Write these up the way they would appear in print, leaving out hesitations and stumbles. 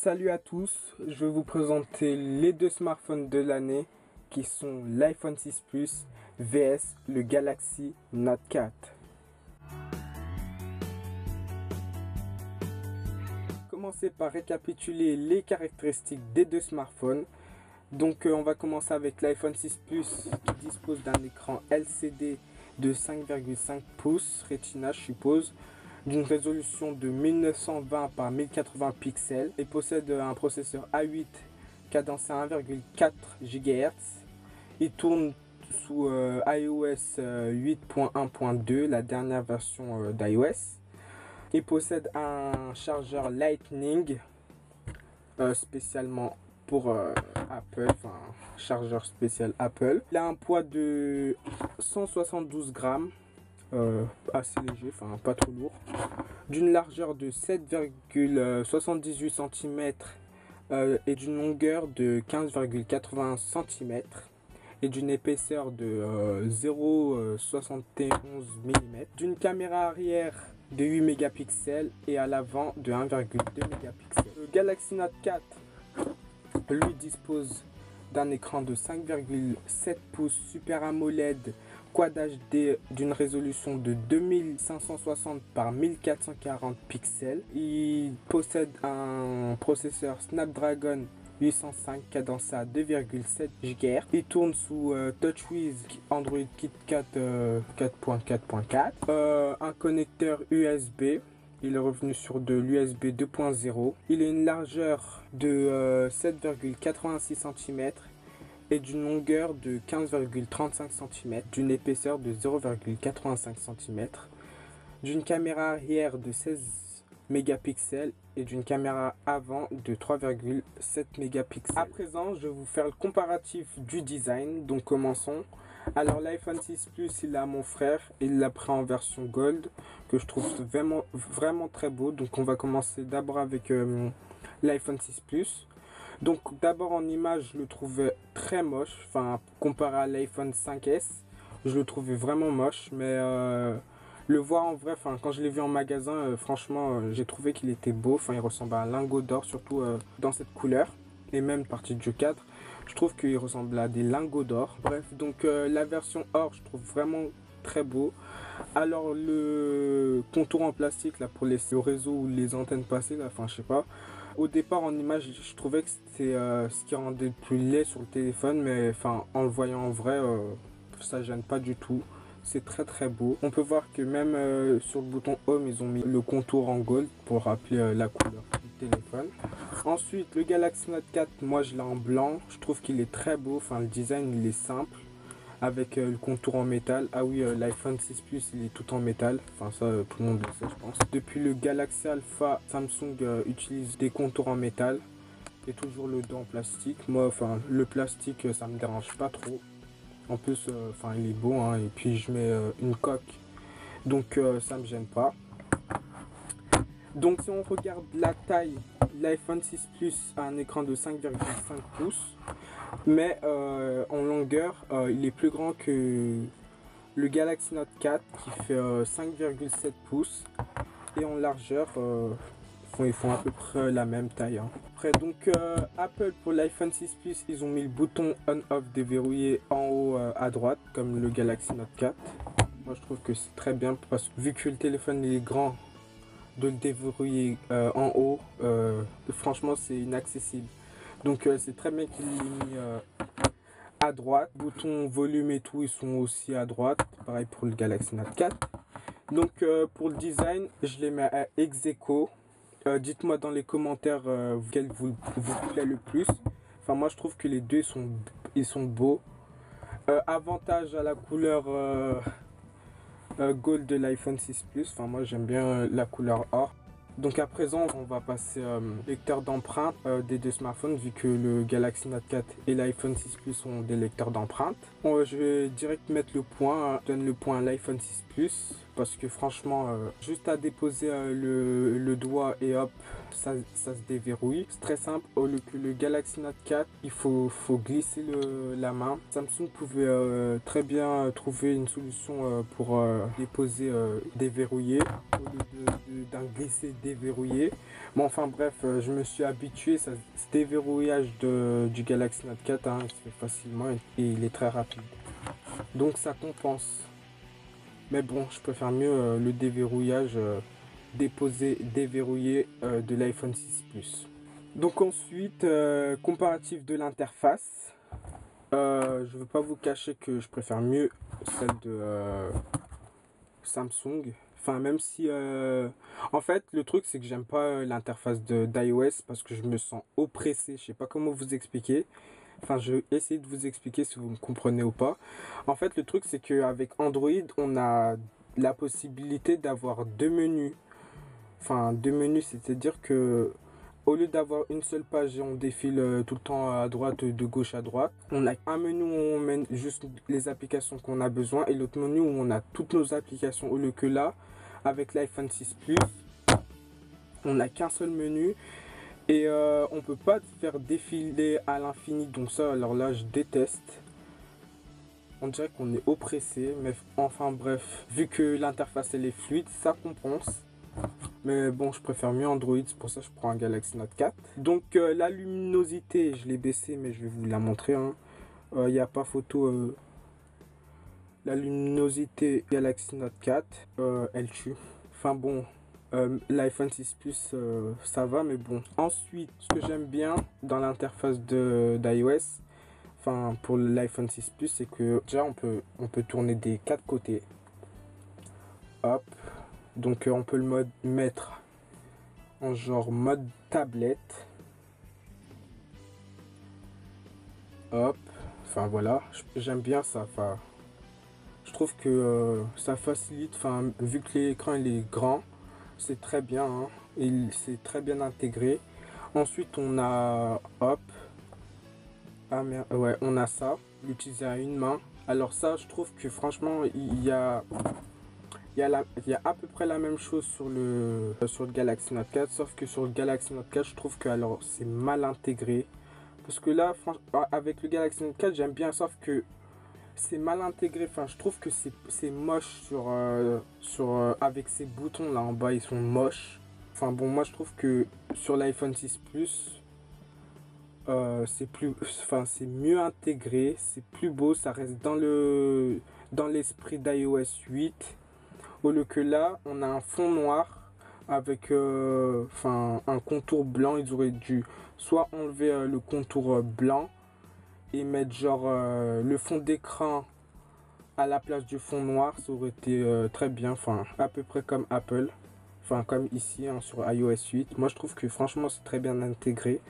Salut à tous, je vais vous présenter les deux smartphones de l'année qui sont l'iPhone 6 Plus vs le Galaxy Note 4. Commencer par récapituler les caractéristiques des deux smartphones. Donc on va commencer avec l'iPhone 6 Plus qui dispose d'un écran LCD de 5,5 pouces Retina je suppose, d'une résolution de 1920 par 1080 pixels et possède un processeur A8 cadencé à 1,4 GHz. Il tourne sous iOS 8.1.2, la dernière version d'iOS. Il possède un chargeur Lightning spécialement pour Apple, enfin chargeur spécial Apple. Il a un poids de 172 grammes. Assez léger, enfin pas trop lourd, d'une largeur de 7,78 cm et d'une longueur de 15,81 cm et d'une épaisseur de 0,71 mm, d'une caméra arrière de 8 mégapixels et à l'avant de 1,2 mégapixels. Le Galaxy Note 4 lui dispose d'un écran de 5,7 pouces Super AMOLED Quad HD d'une résolution de 2560 par 1440 pixels. Il possède un processeur Snapdragon 805 cadencé à 2,7 GHz. Il tourne sous TouchWiz Android KitKat 4.4.4. Un connecteur USB. Il est revenu sur de l'USB 2.0. Il a une largeur de 7,86 cm et d'une longueur de 15,35 cm, d'une épaisseur de 0,85 cm, d'une caméra arrière de 16 mégapixels et d'une caméra avant de 3,7 mégapixels. À présent, je vais vous faire le comparatif du design, donc commençons. Alors l'iPhone 6 Plus, il a mon frère, il l'a pris en version Gold, que je trouve vraiment très beau. Donc on va commencer d'abord avec l'iPhone 6 Plus. Donc d'abord en image je le trouvais très moche, enfin comparé à l'iPhone 5S, je le trouvais vraiment moche, mais le voir en vrai, enfin quand je l'ai vu en magasin, franchement j'ai trouvé qu'il était beau, enfin il ressemble à un lingot d'or, surtout dans cette couleur, et même partie de jeu 4, je trouve qu'il ressemble à des lingots d'or. Bref, donc la version or je trouve vraiment très beau. Alors le contour en plastique là pour le réseau ou les antennes passées là, enfin je sais pas. Au départ en image je trouvais que c'était ce qui rendait le plus laid sur le téléphone, mais enfin en le voyant en vrai ça gêne pas du tout. C'est très beau. On peut voir que même sur le bouton home ils ont mis le contour en gold pour rappeler la couleur du téléphone. Ensuite le Galaxy Note 4, moi je l'ai en blanc. Je trouve qu'il est très beau, enfin le design il est simple, avec le contour en métal. Ah oui, l'iPhone 6 Plus il est tout en métal, enfin ça tout le monde le sait je pense. Depuis le Galaxy Alpha, Samsung utilise des contours en métal et toujours le dos en plastique. Moi enfin le plastique ça me dérange pas trop. En plus enfin il est beau hein, et puis je mets une coque, donc ça me gêne pas. Donc si on regarde la taille, l'iPhone 6 Plus a un écran de 5,5 pouces, mais en longueur il est plus grand que le Galaxy Note 4 qui fait 5,7 pouces, et en largeur ils font à peu près la même taille hein. Après donc Apple pour l'iPhone 6 Plus, ils ont mis le bouton on-off déverrouillé en haut à droite comme le Galaxy Note 4. Moi je trouve que c'est très bien parce que vu que le téléphone il est grand, de le déverrouiller en haut, franchement c'est inaccessible. Donc c'est très bien qu'il l'ait mis à droite. Bouton volume et tout ils sont aussi à droite, pareil pour le Galaxy Note 4. Donc pour le design je les mets à ex-aequo. Dites-moi dans les commentaires quel vous plaît le plus. Enfin moi je trouve que les deux ils sont beaux. Avantage à la couleur gold de l'iPhone 6 Plus, enfin moi j'aime bien la couleur or. Donc à présent on va passer lecteur d'empreintes des deux smartphones, vu que le Galaxy Note 4 et l'iPhone 6 Plus ont des lecteurs d'empreintes. Je vais direct mettre le point, je donne le point à l'iPhone 6 Plus parce que franchement, juste à déposer le doigt et hop, ça se déverrouille. C'est très simple. Au lieu que le Galaxy Note 4, il faut glisser la main. Samsung pouvait très bien trouver une solution pour déposer déverrouillé au lieu d'un glisser déverrouillé. Bon, enfin bref, je me suis habitué. Ce déverrouillage du Galaxy Note 4, hein, il se fait facilement et il est très rapide. Donc ça compense. Mais bon, je préfère mieux le déverrouillage déposé, déverrouillé de l'iPhone 6 Plus. Donc ensuite, comparatif de l'interface. Je ne veux pas vous cacher que je préfère mieux celle de Samsung. Enfin, même si... En fait, le truc, c'est que j'aime pas l'interface d'iOS parce que je me sens oppressé. Je sais pas comment vous expliquer. Enfin, je vais essayer de vous expliquer si vous me comprenez ou pas. En fait, le truc, c'est qu'avec Android, on a la possibilité d'avoir deux menus. Enfin, deux menus, c'est-à-dire que au lieu d'avoir une seule page et on défile tout le temps à droite, de gauche à droite, on a un menu où on met juste les applications qu'on a besoin et l'autre menu où on a toutes nos applications. Au lieu que là, avec l'iPhone 6 Plus, on n'a qu'un seul menu et on peut pas faire défiler à l'infini. Donc ça, alors là, je déteste. On dirait qu'on est oppressé, mais enfin bref, vu que l'interface elle est fluide, ça compense. Mais bon, je préfère mieux Android, c'est pour ça que je prends un Galaxy Note 4. Donc la luminosité, je l'ai baissée, mais je vais vous la montrer. Il n'y a pas photo. La luminosité Galaxy Note 4, elle tue. Enfin bon, l'iPhone 6 Plus, ça va, mais bon. Ensuite, ce que j'aime bien dans l'interface d'iOS, enfin pour l'iPhone 6 Plus, c'est que déjà on peut tourner des quatre côtés. Hop. Donc on peut le mettre en genre mode tablette. Hop. Enfin voilà, j'aime bien ça. Enfin, je trouve que ça facilite. Enfin, vu que l'écran il est grand, c'est très bien. Hein, c'est très bien intégré. Ensuite on a hop. Ah merde, ouais, on a ça. L'utiliser à une main. Alors ça, je trouve que franchement, il y a à peu près la même chose sur le Galaxy Note 4, sauf que sur le Galaxy Note 4, je trouve que alors c'est mal intégré. Parce que là, avec le Galaxy Note 4, j'aime bien, sauf que c'est mal intégré. Enfin, je trouve que c'est moche avec ces boutons là en bas, ils sont moches. Enfin bon, moi je trouve que sur l'iPhone 6 Plus, c'est mieux intégré, c'est plus beau, ça reste dans l'esprit d'iOS 8. Au lieu que là, on a un fond noir avec un contour blanc. Ils auraient dû soit enlever le contour blanc et mettre genre le fond d'écran à la place du fond noir. Ça aurait été très bien, enfin à peu près comme Apple. Enfin comme ici hein, sur iOS 8. Moi je trouve que franchement c'est très bien intégré.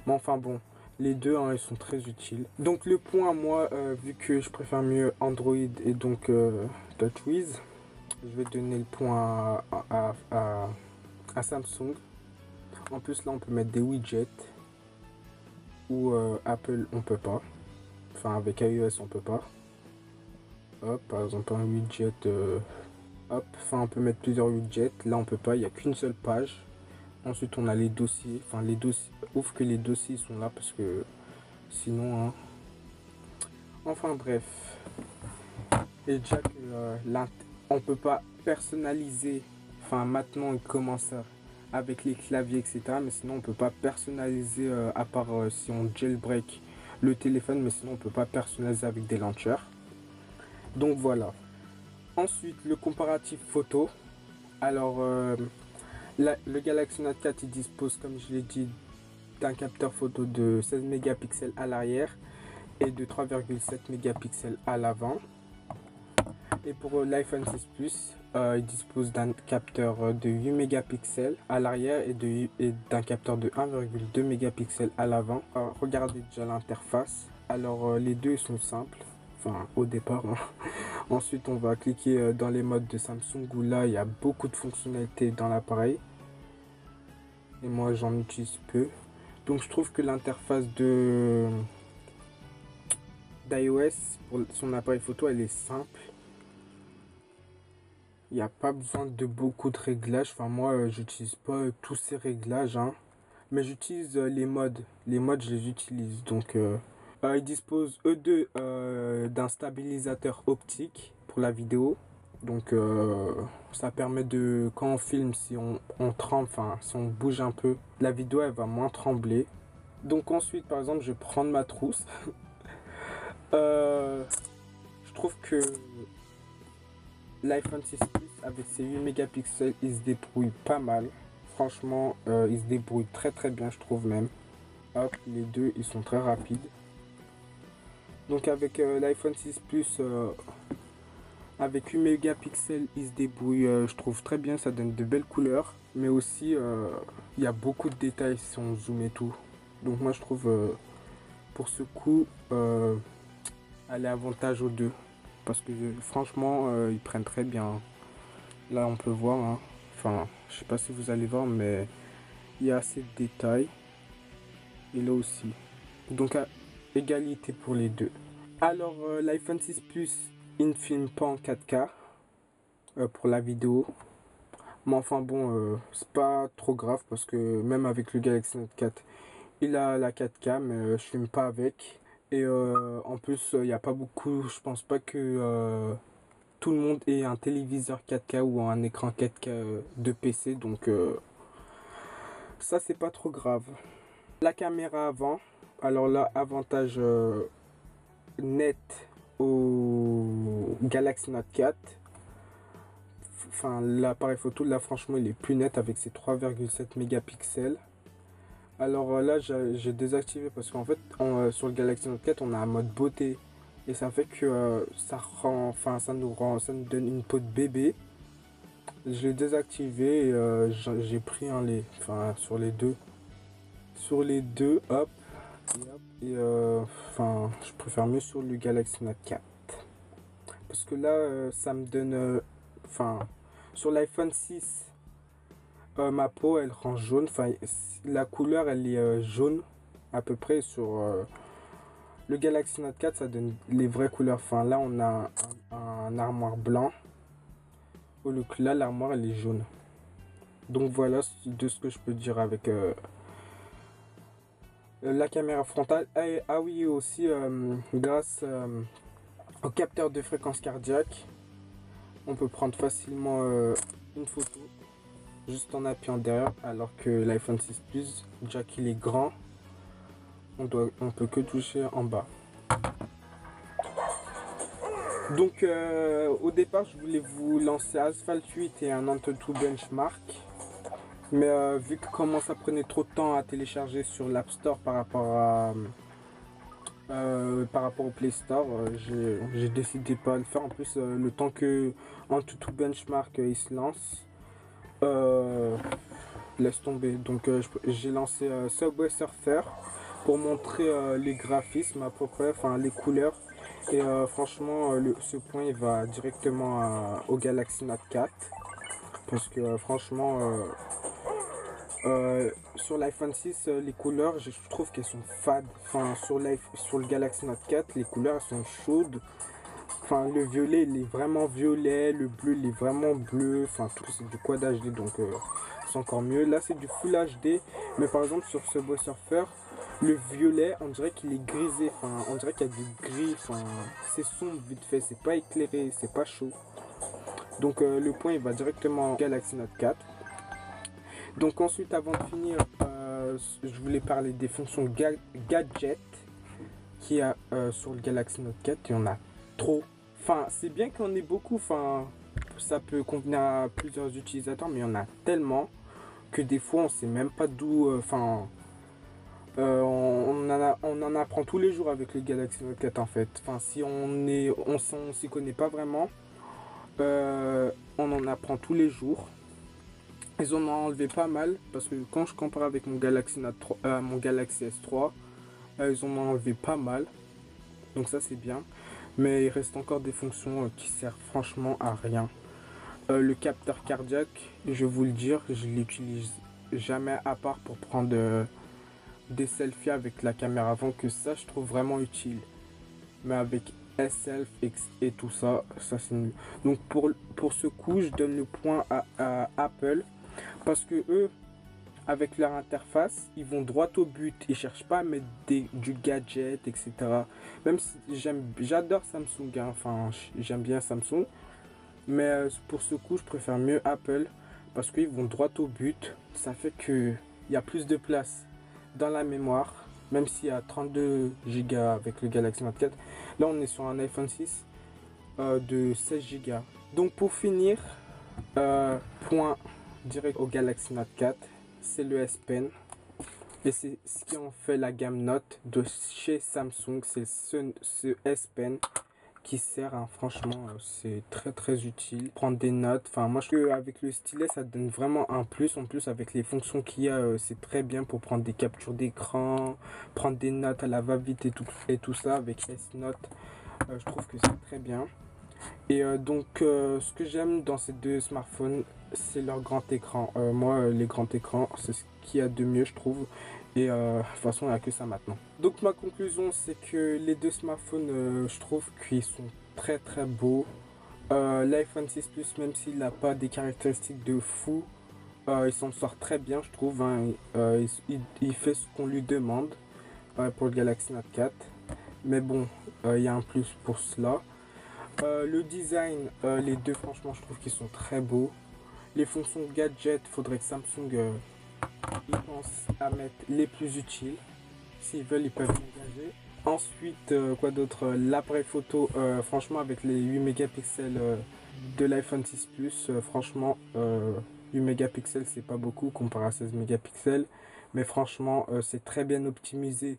Mais enfin bon, les deux hein, ils sont très utiles. Donc le point moi, vu que je préfère mieux Android et donc TouchWiz, je vais donner le point à Samsung. En plus là on peut mettre des widgets ou Apple on peut pas. Enfin avec iOS on peut pas. Hop, par exemple un widget. Hop, enfin on peut mettre plusieurs widgets. Là on peut pas, il n'y a qu'une seule page. Ensuite on a les dossiers. Enfin les dossiers. Ouf que les dossiers sont là parce que sinon hein. Enfin bref. Et déjà que on peut pas personnaliser. Enfin maintenant il commence avec les claviers etc. Mais sinon on peut pas personnaliser à part si on jailbreak le téléphone. Mais sinon on peut pas personnaliser avec des launchers. Donc voilà. Ensuite le comparatif photo. Alors le Galaxy Note 4 il dispose comme je l'ai dit d'un capteur photo de 16 mégapixels à l'arrière et de 3,7 mégapixels à l'avant. Et pour l'iPhone 6 Plus, il dispose d'un capteur de 8 mégapixels à l'arrière et d'un capteur de 1,2 mégapixels à l'avant. Regardez déjà l'interface. Alors les deux sont simples, enfin au départ. Hein. Ensuite on va cliquer dans les modes de Samsung où là il y a beaucoup de fonctionnalités dans l'appareil. Et moi j'en utilise peu. Donc je trouve que l'interface d'iOS pour son appareil photo elle est simple. Il n'y a pas besoin de beaucoup de réglages. Enfin, moi, j'utilise pas tous ces réglages, hein. Mais j'utilise les modes. Les modes, je les utilise. Donc, ils disposent, eux deux, d'un stabilisateur optique pour la vidéo. Donc, ça permet de, quand on filme, si on tremble, enfin, si on bouge un peu, la vidéo, elle va moins trembler. Donc, ensuite, par exemple, je vais prendre ma trousse. Je trouve que l'iPhone 6 Plus avec ses 8 mégapixels, il se débrouille pas mal. Franchement, il se débrouille très très bien, je trouve même. Hop, les deux, ils sont très rapides. Donc avec l'iPhone 6 Plus, avec 8 mégapixels, il se débrouille, je trouve très bien, ça donne de belles couleurs. Mais aussi, il y a beaucoup de détails si on zoome et tout. Donc moi, je trouve, pour ce coup, elle est avantage aux deux. Parce que franchement, ils prennent très bien. Là, on peut voir, hein. Enfin, je sais pas si vous allez voir, mais il y a assez de détails. Et là aussi. Donc, à égalité pour les deux. Alors, l'iPhone 6 Plus, il ne filme pas en 4K pour la vidéo. Mais enfin bon, c'est pas trop grave parce que même avec le Galaxy Note 4, il a la 4K, mais je filme pas avec. Et en plus, il n'y a pas beaucoup, je pense pas que tout le monde ait un téléviseur 4K ou un écran 4K de PC, donc ça c'est pas trop grave. La caméra avant, alors là, avantage net au Galaxy Note 4. Enfin, l'appareil photo, là franchement, il est plus net avec ses 3,7 mégapixels. Alors là, j'ai désactivé parce qu'en fait, sur le Galaxy Note 4, on a un mode beauté. Et ça fait que ça nous donne une peau de bébé. Je l'ai désactivé et j'ai pris un lait, enfin sur les deux. Sur les deux, hop. Et enfin, je préfère mieux sur le Galaxy Note 4. Parce que là, ça me donne, enfin, sur l'iPhone 6, ma peau elle rend jaune. Enfin, la couleur elle est jaune à peu près. Sur le Galaxy Note 4, ça donne les vraies couleurs. Enfin, là on a un armoire blanc. Au lieu que là, l'armoire elle est jaune. Donc voilà de ce que je peux dire avec la caméra frontale. Ah oui, aussi grâce au capteur de fréquence cardiaque, on peut prendre facilement une photo juste en appuyant derrière, alors que l'iPhone 6 Plus, déjà qu'il est grand, on peut que toucher en bas. Donc au départ, je voulais vous lancer Asphalt 8 et un Antutu Benchmark. Mais vu que comment ça prenait trop de temps à télécharger sur l'App Store par rapport au Play Store, j'ai décidé de pas le faire. En plus, le temps que Antutu Benchmark il se lance, laisse tomber. Donc j'ai lancé Subway Surfer pour montrer les graphismes à peu près, enfin les couleurs. Et franchement, ce point il va directement au Galaxy Note 4. Parce que franchement, sur l'iPhone 6, les couleurs, je trouve qu'elles sont fades. Enfin, sur le Galaxy Note 4, les couleurs elles sont chaudes. Enfin, le violet, il est vraiment violet. Le bleu, il est vraiment bleu. Enfin, tout c'est du Quad HD, donc c'est encore mieux. Là, c'est du Full HD. Mais par exemple, sur ce Subway Surfer, le violet, on dirait qu'il est grisé. Enfin, on dirait qu'il y a du gris. Enfin, c'est sombre vite fait. C'est pas éclairé. C'est pas chaud. Donc, le point, il va directement au Galaxy Note 4. Donc ensuite, avant de finir, je voulais parler des fonctions gadget qu'il y a sur le Galaxy Note 4. Il y en a trop. Enfin, c'est bien qu'il y en ait beaucoup. Enfin, ça peut convenir à plusieurs utilisateurs, mais il y en a tellement que des fois, on sait même pas d'où. Enfin, on en apprend tous les jours avec le Galaxy Note 4 en fait. Enfin, si on s'y connaît pas vraiment, on en apprend tous les jours. Ils en ont enlevé pas mal parce que quand je compare avec mon Galaxy Note 3, mon Galaxy S3, ils en ont enlevé pas mal. Donc ça c'est bien. Mais il reste encore des fonctions qui servent franchement à rien. Le capteur cardiaque, je vais vous le dire, je l'utilise jamais à part pour prendre des selfies avec la caméra avant, que ça je trouve vraiment utile. Mais avec S-Self et tout ça, c'est nul. Donc pour ce coup, je donne le point à Apple parce que eux, avec leur interface, ils vont droit au but. Ils cherchent pas à mettre du gadget, etc. Même si j'adore Samsung, hein. Enfin, j'aime bien Samsung. Mais pour ce coup, je préfère mieux Apple parce qu'ils vont droit au but. Ça fait qu'il y a plus de place dans la mémoire, même s'il y a 32 Go avec le Galaxy Note 4. Là, on est sur un iPhone 6 de 16 Go. Donc pour finir, point direct au Galaxy Note 4, c'est le S Pen. Et c'est ce qui en fait la gamme Note de chez Samsung, c'est ce S Pen qui sert, hein, franchement, c'est très utile. Prendre des notes, enfin moi je trouve qu'avec le stylet ça donne vraiment un plus. En plus avec les fonctions qu'il y a, c'est très bien pour prendre des captures d'écran, prendre des notes à la va-vite et tout ça avec S Note. Je trouve que c'est très bien. Et donc ce que j'aime dans ces deux smartphones, c'est leur grand écran. Moi les grands écrans, c'est ce qu'il y a de mieux je trouve. Et de toute façon il n'y a que ça maintenant. Donc ma conclusion c'est que les deux smartphones, je trouve qu'ils sont très beaux. L'iPhone 6 Plus, même s'il n'a pas des caractéristiques de fou, il s'en sort très bien je trouve, hein. Il fait ce qu'on lui demande pour le Galaxy Note 4. Mais bon, il y a un plus pour cela. Le design, les deux franchement je trouve qu'ils sont très beaux. Les fonctions gadget, faudrait que Samsung ils pensent à mettre les plus utiles. S'ils veulent, ils peuvent engager. Ensuite, quoi d'autre? L'appareil photo, franchement avec les 8 mégapixels de l'iPhone 6 Plus, franchement 8 mégapixels c'est pas beaucoup comparé à 16 mégapixels. Mais franchement c'est très bien optimisé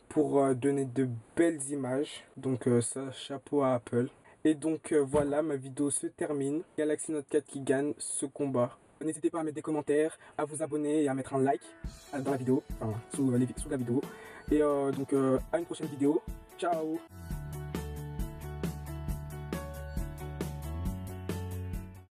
pour donner de belles images. Donc ça, chapeau à Apple. Et donc voilà, ma vidéo se termine. Galaxy Note 4 qui gagne ce combat. N'hésitez pas à mettre des commentaires, à vous abonner et à mettre un like dans la vidéo, enfin sous la vidéo. Et donc à une prochaine vidéo. Ciao!